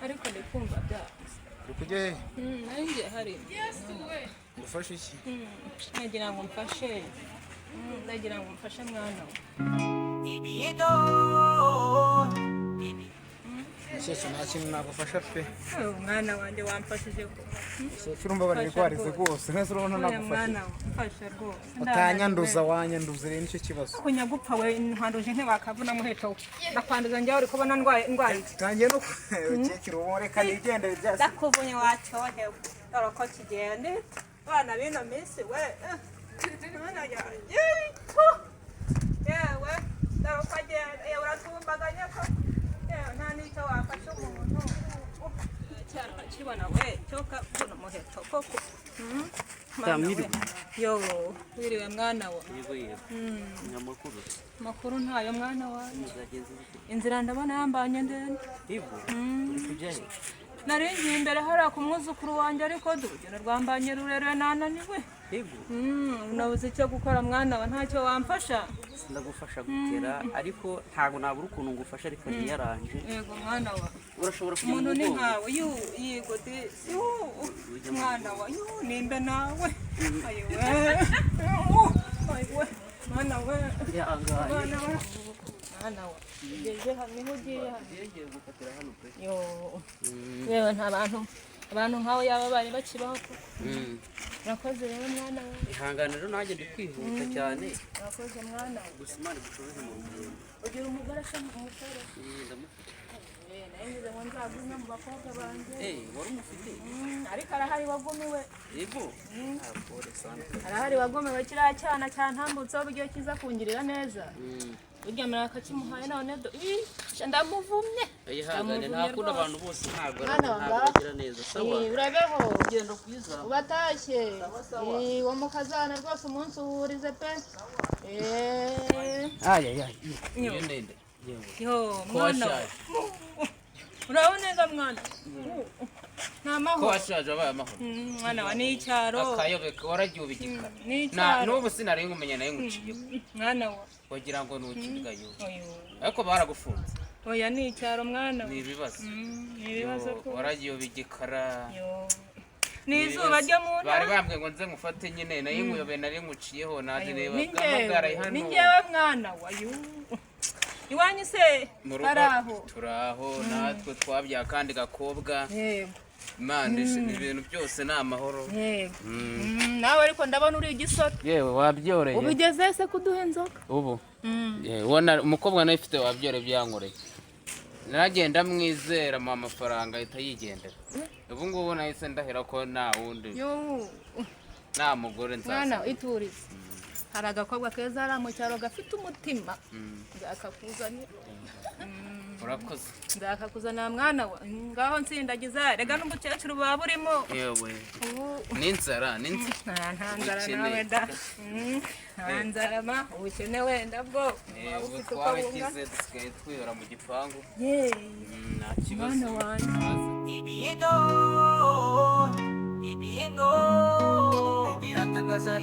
ariko ndi kumva byabuze kujya he nanjye hari ngufashe iki nagira ngo mfashe mwana Shesho nta kintu nagufasha pe umwana wanjye wamfashije ko Shesho urumva bari kwarize rwose nese urabona nagufasha mwana mfasha rwose utanyanduza wanyanduza rero nicyo kibazo kunyagupfa we ntwanduje ntibakavuna muheto nakwanduza njye uri kubona ndwaye tangiye no ukekira umureka nigendere byase dakuvunye wacohe doroko kigende bana bino minsi we mwana yanjye yewe doroko agenda yewe uratumbaganye ko nta n'icyo wafasha umuntu cyane kibona we cyoka buno muheto koko yo wiriwe mwana wa makuru ntayo mwana wanjye inzira ndabona yambanye ndende naringiye imbere hariya ku mwuzukuru wanjye ariko urugendo rwambanye rurerure nananiwe unabuze icyo gukora mwana wa ntacyo wamfasha ndagufasha gutera ariko ntago nabura ukuntu ngufasha ariko niyaranje yego mwana wa urashobora kujya umuntu ni nkawe yigo de mwana wa nimbe nawe ayiwe mwana we mwana wa ugeze hamwe ugiye gufatira hano pe yo yewe nta abantu nkawe yaba bari bakibaho ko urakoze rero mwana we ihangane rero nanjye ndi kwihuta cyane urakoze mwana we gusa Imana igushoboze mu rugendo ugira umugore se umusore nayize ngo nzagumye mu bakobwa banjye wari umufite ariko arahari wagumiwe yego arahari wagumiwe kiriya cyana cyantambutseho uburyo kiza kungirira neza burya muraka kimuhaye none ndamuvumye ihangane ntakunda abantu bose ntabwo bagira neza sawa urabeho ugenda kwiza ubatashye uwo mukazana rwose umunsi uhurize pe ndende yo mwana uraho neza mwana ko washaje abaye amahoro mwana wa n'icyaro akayobeka waragiye ubigika n'ubu sinari ngumenya nayo nguciyeho mwana wa wagira ngo nukirgayo ariko baragufunze oya n'icyaro mwana ni ibibazo ko waragiye ubigikara n'izuba ryo mu ntara bari bambwiye ngo nze ngufate nyine nayo nguyobe nari nguciyeho naje reba bwamagaraye hano ni njyewe mwana wa iwanyu se baraho turaho natwe twabya kandi gakobwa Imana ibintu byose ni amahoro nawe ariko ndabona uri igisoro yewe wabyoreye ubigeze se kuduha inzoga ubu ubona umukobwa nawe ufite wabyoreye byankoreye naragenda mwizera mu amafaranga ahita yigendera ubu ngubu nahise ndahera ko nta wundi nta mugore nzaza mwana iturize hari agakobwa keza ari mu cyaro gafite umutima nzakakuzanira urakoze nzakakuzanira mwana wa ngaho nsindagiza rega n'umucyecuru baba burimo yewe n'inzara nta nzara nawe da nta nzara ma ubukene wenda bwo twabikize dusigaye twibera mu gipangu nta kibazo mwana wanjye biratagaza